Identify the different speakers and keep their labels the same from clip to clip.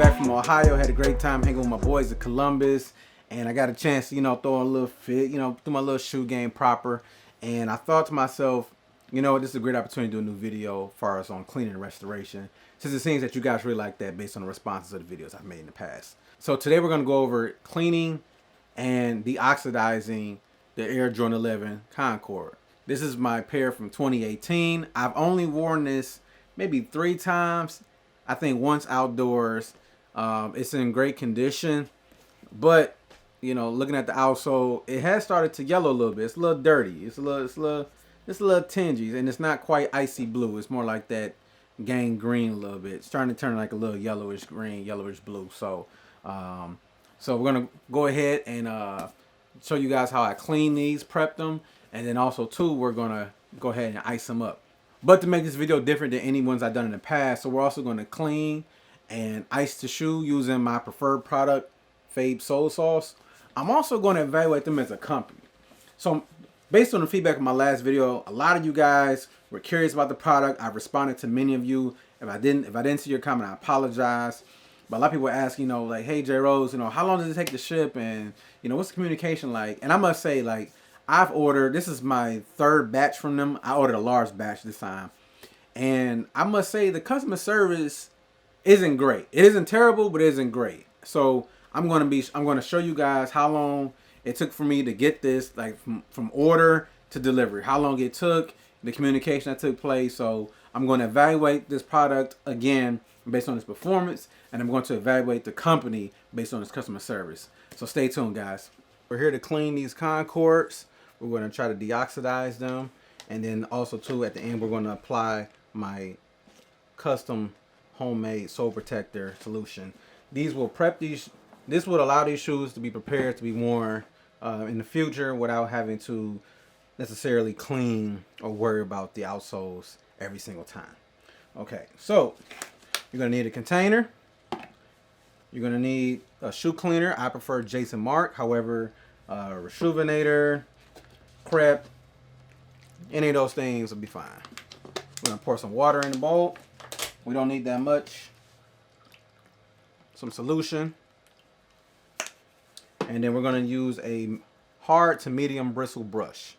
Speaker 1: back from Ohio. Had a great time hanging with my boys at Columbus, and I got a chance to, throw a little fit, do my little shoe game proper. And I thought to myself, this is a great opportunity to do a new video as far as on cleaning and restoration, since it seems that you guys really like that based on the responses of the videos I've made in the past. So today we're going to go over cleaning and deoxidizing the Air Jordan 11 Concord. This is my pair from 2018. I've only worn this maybe 3 times. I think once outdoors. It's in great condition, but looking at the outsole, it has started to yellow a little bit. It's a little dirty. It's a little tingy, and it's not quite icy blue. It's more like that gangrene a little bit. It's starting to turn like a little yellowish green, yellowish blue. So, so we're gonna go ahead and show you guys how I clean these, prep them, and then also too, we're gonna go ahead and ice them up. But to make this video different than any ones I've done in the past, so we're also going to clean and ice the shoe using my preferred product, Fabes Sole Sauce. I'm also going to evaluate them as a company. So based on the feedback of my last video, a lot of you guys were curious about the product. I've responded to many of you. If I didn't see your comment, I apologize. But a lot of people ask, like, hey, J Rose, how long does it take to ship? And, what's the communication like? And I must say, like, I've ordered, this is my 3rd batch from them. I ordered a large batch this time. And I must say the customer service isn't great. It isn't terrible, but it isn't great. So I'm going to show you guys how long it took for me to get this, like from order to delivery, how long it took, the communication that took place. So I'm going to evaluate this product again based on its performance, and I'm going to evaluate the company based on its customer service. So stay tuned, guys. We're here to clean these Concords. We're going to try to deoxidize them, and then also too at the end we're going to apply my custom homemade sole protector solution. These will prep these. This would allow these shoes to be prepared to be worn in the future without having to necessarily clean or worry about the outsoles every single time. Okay, so you're going to need a container. You're going to need a shoe cleaner. I prefer Jason Mark. However, Rejuvenator, Prep, any of those things will be fine. We're going to pour some water in the bowl. We don't need that much. Some solution. And then we're going to use a hard to medium bristle brush.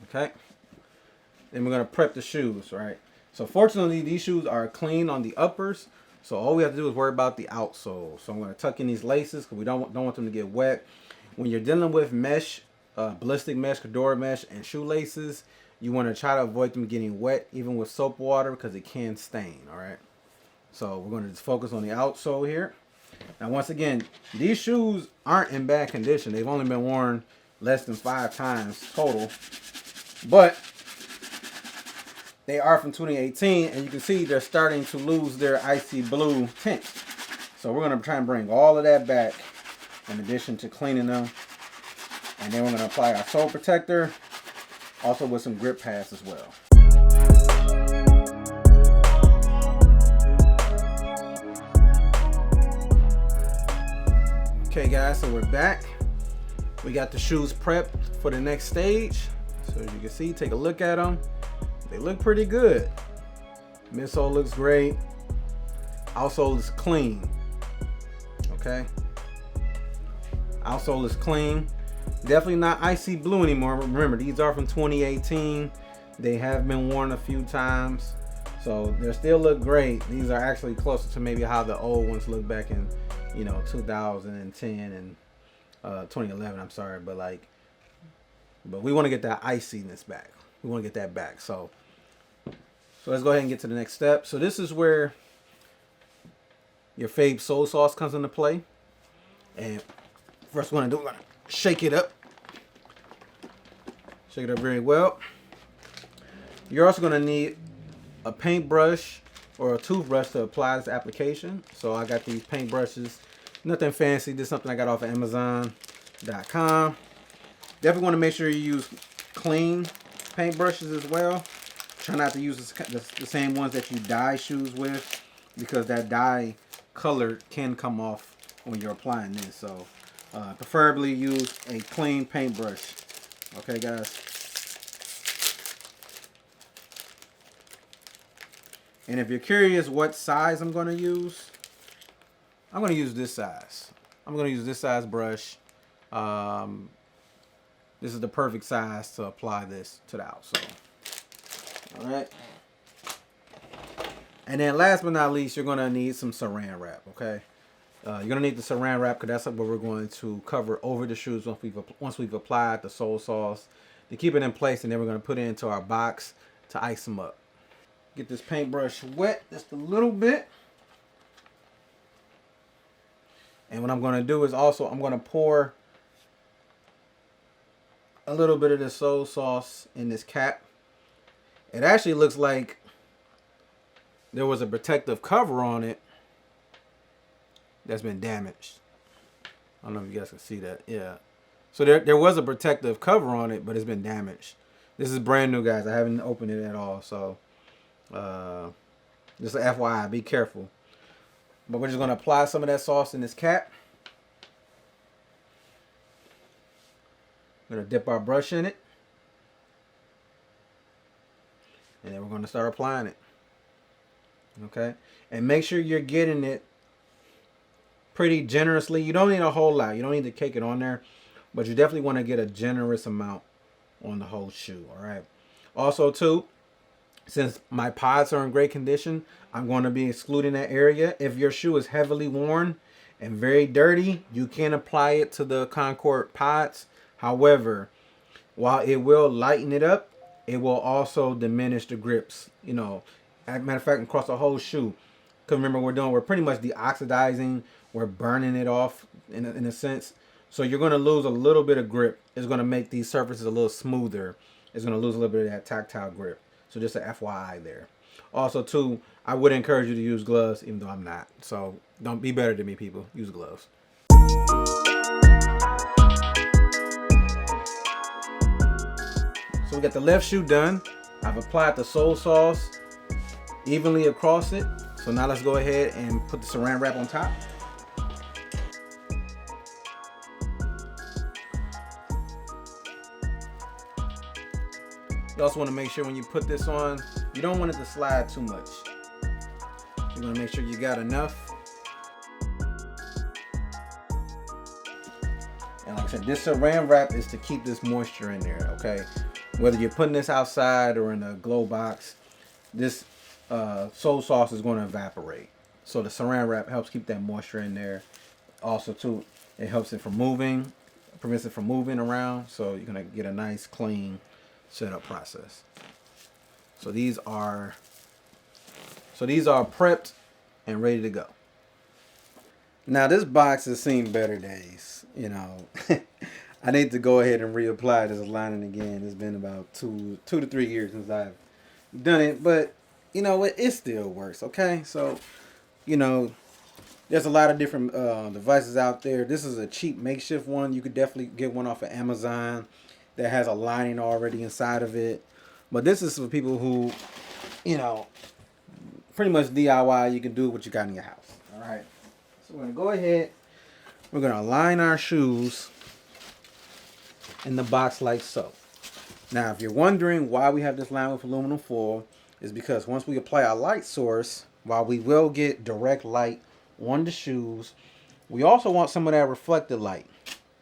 Speaker 1: Okay. Then we're going to prep the shoes, right? So fortunately, these shoes are clean on the uppers. So all we have to do is worry about the outsole. So I'm going to tuck in these laces because we don't want them to get wet. When you're dealing with mesh, ballistic mesh, Cordura mesh, and shoelaces, you want to try to avoid them getting wet, even with soap water, because it can stain. All right. So we're going to just focus on the outsole here. Now, once again, these shoes aren't in bad condition. They've only been worn less than 5 times total, but they are from 2018, and you can see they're starting to lose their icy blue tint. So we're going to try and bring all of that back in addition to cleaning them. And then we're going to apply our sole protector, also with some grip pads as well. Okay guys, so we're back. We got the shoes prepped for the next stage. So as you can see, take a look at them. They look pretty good. Midsole looks great. Outsole is clean. Okay. Outsole is clean. Definitely not icy blue anymore. Remember, these are from 2018. They have been worn a few times, so they still look great. These are actually closer to maybe how the old ones look back in 2010 and 2011. I'm sorry, but we want to get that iciness back. We want to get that back. So let's go ahead and get to the next step. So this is where your Fabes Sole Sauce comes into play. And first, we're gonna shake it up. Shake it up very well. You're also gonna need a paintbrush or a toothbrush to apply this application. So I got these paintbrushes. Nothing fancy. This is something I got off of Amazon.com. Definitely want to make sure you use clean paintbrushes as well. Try not to use the same ones that you dye shoes with, because that dye color can come off when you're applying this. So preferably use a clean paintbrush. Okay, guys. And if you're curious what size I'm going to use, I'm going to use this size. I'm going to use this size brush. This is the perfect size to apply this to the outsole. All right. And then last but not least, you're going to need some saran wrap, okay? You're going to need the saran wrap because that's what we're going to cover over the shoes once we've applied the sole sauce to keep it in place, and then we're going to put it into our box to ice them up. Get this paintbrush wet just a little bit. And what I'm going to do is also I'm going to pour a little bit of the sole sauce in this cap. It actually looks like there was a protective cover on it that's been damaged. I don't know if you guys can see that. Yeah. So there was a protective cover on it, but it's been damaged. This is brand new, guys. I haven't opened it at all. So just an FYI, be careful. But we're just going to apply some of that sauce in this cap. We're going to dip our brush in it. And then we're going to start applying it. Okay? And make sure you're getting it pretty generously. You don't need a whole lot. You don't need to cake it on there. But you definitely want to get a generous amount on the whole shoe. Alright? Also, too, since my pods are in great condition, I'm going to be excluding that area. If your shoe is heavily worn and very dirty, you can apply it to the Concord pods. However, while it will lighten it up, it will also diminish the grips. You know, as a matter of fact, across the whole shoe. Because remember, we're pretty much deoxidizing. We're burning it off in a sense. So you're going to lose a little bit of grip. It's going to make these surfaces a little smoother. It's going to lose a little bit of that tactile grip. So just an FYI there. Also, too, I would encourage you to use gloves, even though I'm not. So don't be better than me, people. Use gloves. So we got the left shoe done. I've applied the sole sauce evenly across it. So now let's go ahead and put the saran wrap on top. You also want to make sure when you put this on, you don't want it to slide too much. You want to make sure you got enough. And like I said, this saran wrap is to keep this moisture in there, okay? Whether you're putting this outside or in a glow box, this sole sauce is going to evaporate. So the saran wrap helps keep that moisture in there. Also, too, it helps it from moving, prevents it from moving around. So you're going to get a nice, clean setup process. So these are prepped and ready to go. Now this box has seen better days, you know. I need to go ahead and reapply this lining again. It's been about two to 3 years since I've done it, but you know what, it still works. Okay, so you know, there's a lot of different devices out there. This is a cheap makeshift one. You could definitely get one off of Amazon that has a lining already inside of it. But this is for people who, you know, pretty much DIY. You can do what you got in your house. All right. So we're going to go ahead. We're going to align our shoes in the box like so. Now, if you're wondering why we have this line with aluminum foil, is because once we apply our light source, while we will get direct light on the shoes, we also want some of that reflected light,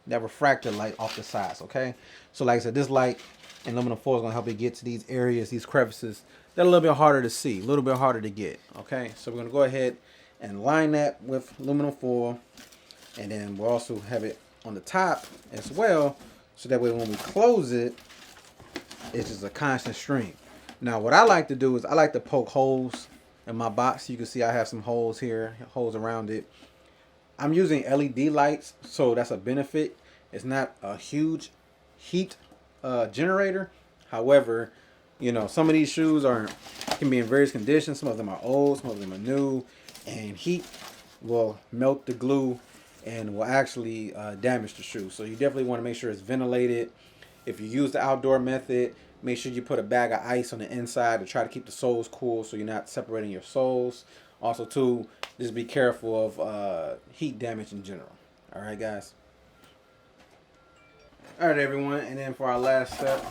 Speaker 1: that refracted light off the sides, okay? So like I said, this light and aluminum foil is going to help you get to these areas, these crevices that are a little bit harder to see, a little bit harder to get, okay? So we're going to go ahead and line that with aluminum foil, and then we'll also have it on the top as well, so that way when we close it, it's just a constant stream. Now what I like to do is I like to poke holes in my box. You can see I have some holes here, holes around it. I'm using LED lights, so that's a benefit. It's not a huge heat generator. However, you know, some of these shoes can be in various conditions. Some of them are old, some of them are new, and heat will melt the glue and will actually damage the shoe. So you definitely want to make sure it's ventilated. If you use the outdoor method, make sure you put a bag of ice on the inside to try to keep the soles cool so you're not separating your soles. Also, too, just be careful of heat damage in general. All right, guys. All right, everyone. And then for our last step,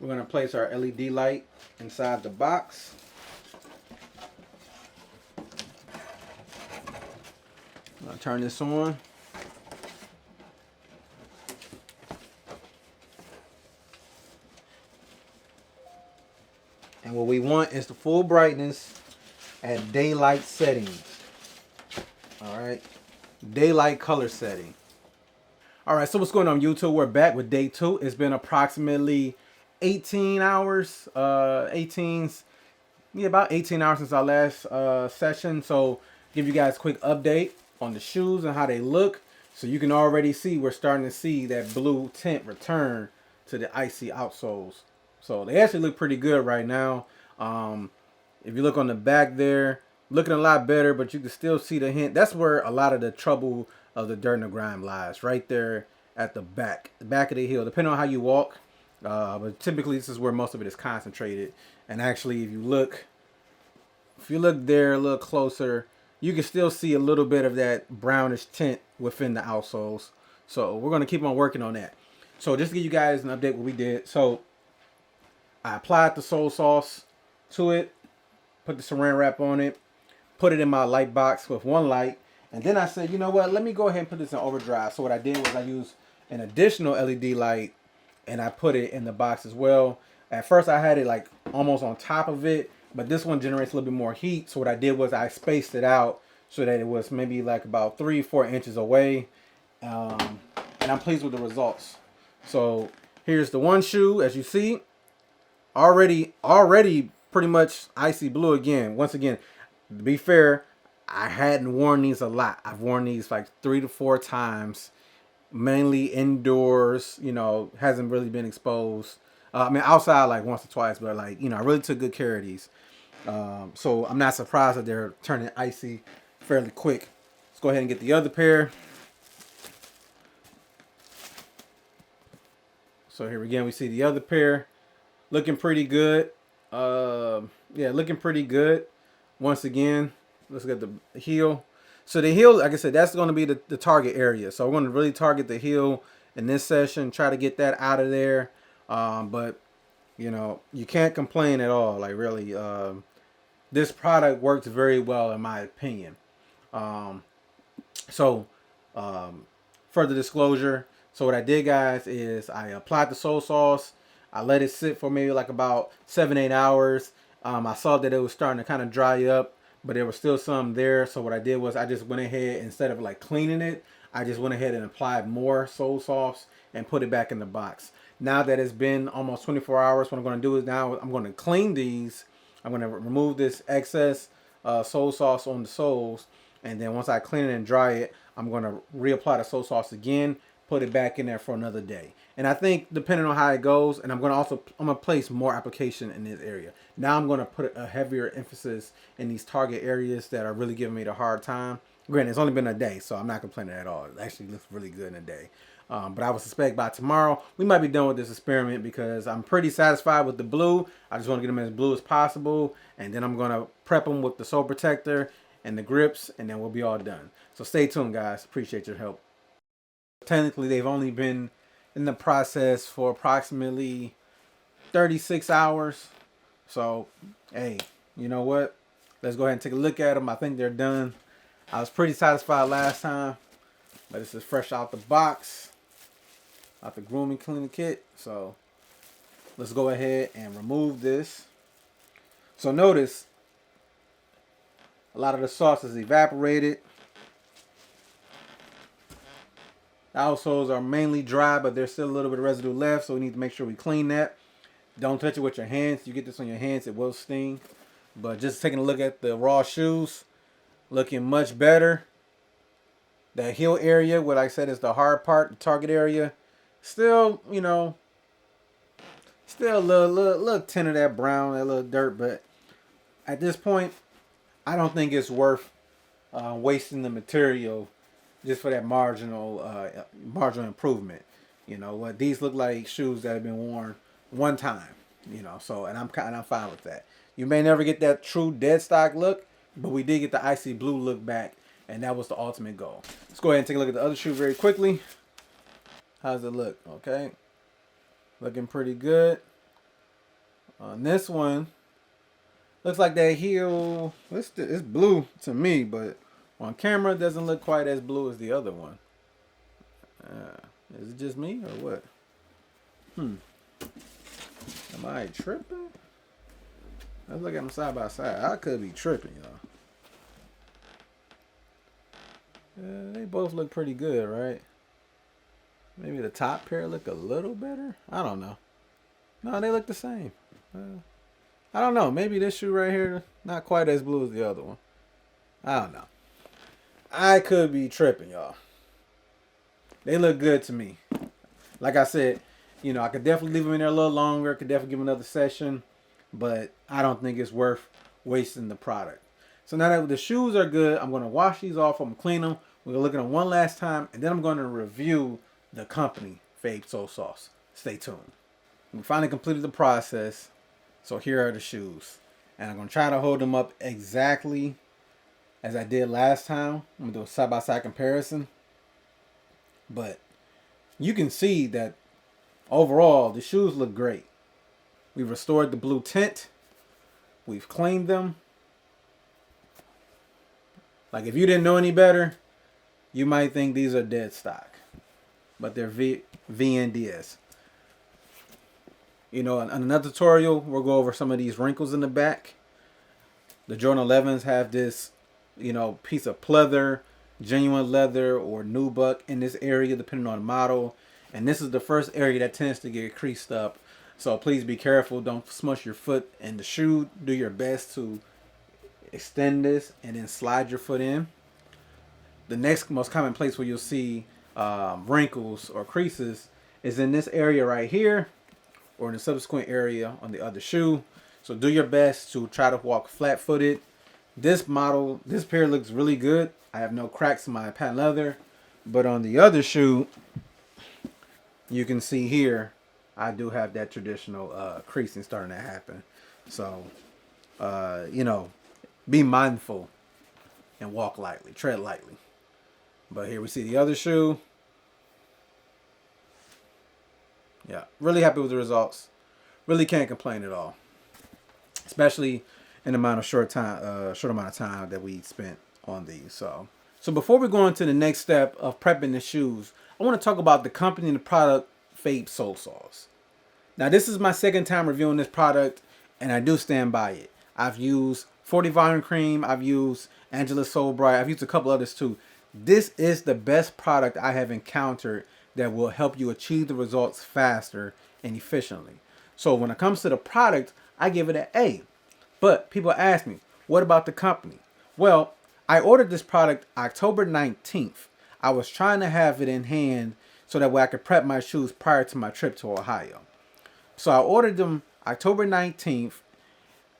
Speaker 1: we're going to place our LED light inside the box. I'll turn this on. And what we want is the full brightness at daylight settings. All right, daylight color setting. All right, so what's going on YouTube? We're back with day 2. It's been approximately 18 hours, about 18 hours since our last session. So give you guys a quick update on the shoes and how they look. So you can already see we're starting to see that blue tint return to the icy outsoles. So they actually look pretty good right now. If you look on the back there, looking a lot better, but you can still see the hint. That's where a lot of the trouble of the dirt and the grime lies, right there at the back of the heel, depending on how you walk. But typically this is where most of it is concentrated. And actually, if you look there a little closer, you can still see a little bit of that brownish tint within the outsoles. So we're going to keep on working on that. So just to give you guys an update what we did. So I applied the sole sauce to it, put the saran wrap on it, put it in my light box with one light, and then I said, you know what, let me go ahead and put this in overdrive. So what I did was I used an additional LED light and I put it in the box as well. At first I had it like almost on top of it, but this one generates a little bit more heat. So what I did was I spaced it out so that it was maybe like about 3-4 inches away. And I'm pleased with the results. So here's the one shoe, as you see, already pretty much icy blue again. Once again, to be fair, I hadn't worn these a lot. I've worn these like 3 to 4 times, mainly indoors, you know, hasn't really been exposed. I mean, outside like once or twice, but like, you know, I really took good care of these. So I'm not surprised that they're turning icy fairly quick. Let's go ahead and get the other pair. So here again, we see the other pair looking pretty good. Yeah, looking pretty good. Once again, let's get the heel. So the heel, like I said, that's going to be the target area. So we're going to really target the heel in this session, try to get that out of there. But, you know, you can't complain at all. Like, really, this product works very well, in my opinion. Further disclosure. So what I did, guys, is I applied the sole sauce. I let it sit for maybe like about 7-8 hours. I saw that it was starting to kind of dry up, but there was still some there. So what I did was I just went ahead, instead of like cleaning it, I just went ahead and applied more sole sauce and put it back in the box. Now that it's been almost 24 hours, what I'm going to do is now I'm going to clean these. I'm going to remove this excess sole sauce on the soles. And then once I clean it and dry it, I'm going to reapply the sole sauce again, put it back in there for another day. And I think depending on how it goes, and I'm going to place more application in this area. Now I'm going to put a heavier emphasis in these target areas that are really giving me the hard time. Granted, it's only been a day, so I'm not complaining at all. It actually looks really good in a day. But I would suspect by tomorrow, we might be done with this experiment because I'm pretty satisfied with the blue. I just want to get them as blue as possible. And then I'm going to prep them with the sole protector and the grips, and then we'll be all done. So stay tuned, guys. Appreciate your help. Technically, they've only been in the process for approximately 36 hours. So, hey, you know what? Let's go ahead and take a look at them. I think they're done. I was pretty satisfied last time, but this is fresh out the box, out the grooming cleaning kit. So let's go ahead and remove this. So notice a lot of the sauce is evaporated. The outsoles are mainly dry, but there's still a little bit of residue left, so we need to make sure we clean that. Don't touch it with your hands. You get this on your hands, it will sting. But just taking a look at the raw shoes, looking much better. That heel area, what I said is the hard part, the target area, still, you know, still a little tint of that brown, that little dirt. But at this point, I don't think it's worth wasting the material just for that marginal improvement. You know what? These look like shoes that have been worn one time. You know, so and I'm fine with that. You may never get that true dead stock look, but we did get the icy blue look back, and that was the ultimate goal. Let's go ahead and take a look at the other shoe very quickly. How's it look? Okay, looking pretty good. On this one, looks like that heel. It's blue to me, but On camera, it doesn't look quite as blue as the other one. Is it just me or what? Am I tripping? Let's look at them side by side. I could be tripping, y'all. They both look pretty good, right? Maybe the top pair look a little better. I don't know. No, they look the same. I don't know. Maybe this shoe right here, not quite as blue as the other one. I don't know. I could be tripping, y'all. They look good to me. Like I said, you know, I could definitely leave them in there a little longer. Could definitely give them another session. But I don't think it's worth wasting the product. So now that the shoes are good, I'm going to wash these off. I'm going to clean them. We're going to look at them one last time. And then I'm going to review the company, Fabes Sole Sauce. Stay tuned. We finally completed the process. So here are the shoes. And I'm going to try to hold them up exactly as I did last time. I'm going to do a side-by-side comparison. But you can see that overall, the shoes look great. We've restored the blue tint. We've cleaned them. Like if you didn't know any better, you might think these are dead stock. But they're VNDS. You know, in another tutorial, we'll go over some of these wrinkles in the back. The Jordan 11s have this, you know, piece of pleather, genuine leather, or nubuck in this area, depending on the model. And this is the first area that tends to get creased up. So please be careful. Don't smush your foot in the shoe. Do your best to extend this and then slide your foot in. The next most common place where you'll see wrinkles or creases is in this area right here, or in the subsequent area on the other shoe. So do your best to try to walk flat-footed. This model, this pair looks really good. I have no cracks in my patent leather. But on the other shoe, you can see here, I do have that traditional creasing starting to happen. So, you know, be mindful and walk lightly, tread lightly. But here we see the other shoe. Yeah, really happy with the results. Really can't complain at all, especially in the amount of short amount of time that we spent on these. So before we go into the next step of prepping the shoes, I want to talk about the company and the product, Fabes Sole Sauce. Now, this is my second time reviewing this product, and I do stand by it. I've used 40 Volume Cream. I've used Angela Soul Bright. I've used a couple others too. This is the best product I have encountered that will help you achieve the results faster and efficiently. So when it comes to the product, I give it an A. But people ask me, what about the company? Well, I ordered this product October 19th. I was trying to have it in hand so that way I could prep my shoes prior to my trip to Ohio. So I ordered them October 19th.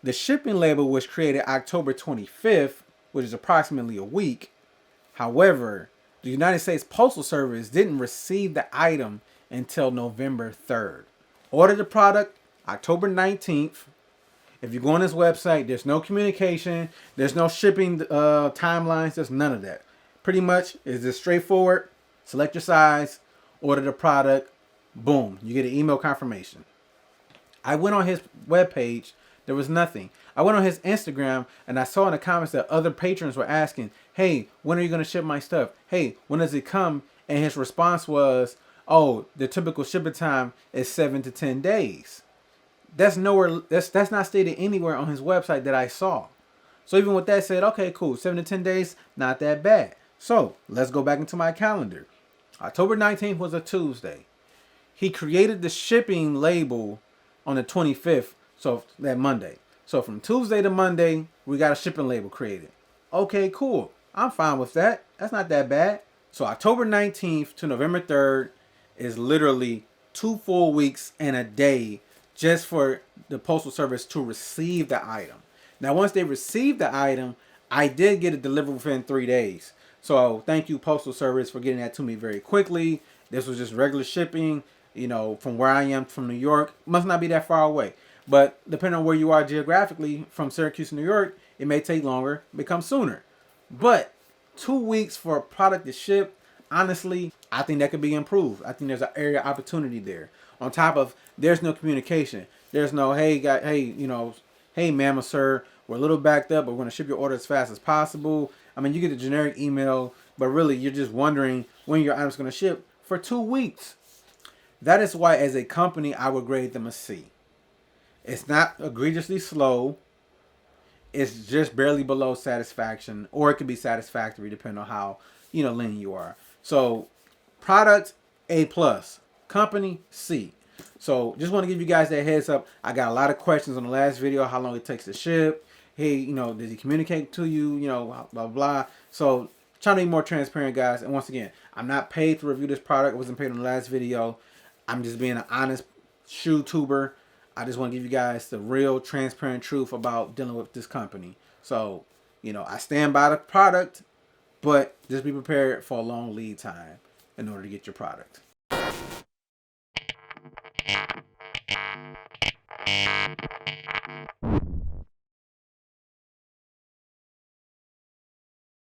Speaker 1: The shipping label was created October 25th, which is approximately a week. However, the United States Postal Service didn't receive the item until November 3rd. Ordered the product October 19th. If you go on this website, there's no communication. There's no shipping timelines. There's none of that. Pretty much, it's just straightforward. Select your size, order the product, boom, you get an email confirmation. I went on his webpage. There was nothing. I went on his Instagram and I saw in the comments that other patrons were asking, hey, when are you going to ship my stuff? Hey, when does it come? And his response was, oh, the typical shipping time is 7 to 10 days. That's nowhere. That's not stated anywhere on his website that I saw. So even with that said, okay, cool. 7 to 10 days, not that bad. So let's go back into my calendar. October 19th was a Tuesday. He created the shipping label on the 25th, so that Monday. So from Tuesday to Monday, we got a shipping label created. Okay, cool. I'm fine with that. That's not that bad. So October 19th to November 3rd is literally 2 full weeks and a day just for the Postal Service to receive the item. Now, once they receive the item, I did get it delivered within 3 days. So thank you, Postal Service, for getting that to me very quickly. This was just regular shipping, you know, from where I am, from New York. Must not be that far away. But depending on where you are geographically, from Syracuse, New York, it may take longer, become sooner. But 2 weeks for a product to ship, honestly, I think that could be improved. I think there's an area of opportunity there. On top of, there's no communication. There's no, hey, hey, you know, hey, ma'am or sir, we're a little backed up, but we're going to ship your order as fast as possible. I mean, you get a generic email, but really you're just wondering when your item's going to ship for 2 weeks. That is why, as a company, I would grade them a C. It's not egregiously slow. It's just barely below satisfaction, or it could be satisfactory depending on how lenient you are. So, product A plus, company C. So, just want to give you guys that heads up. I got a lot of questions on the last video, how long it takes to ship. Hey, does he communicate to you? Blah blah blah. So, trying to be more transparent, guys. And once again, I'm not paid to review this product. I wasn't paid on the last video. I'm just being an honest shoe tuber. I just want to give you guys the real transparent truth about dealing with this company. So, I stand by the product, but just be prepared for a long lead time in order to get your product.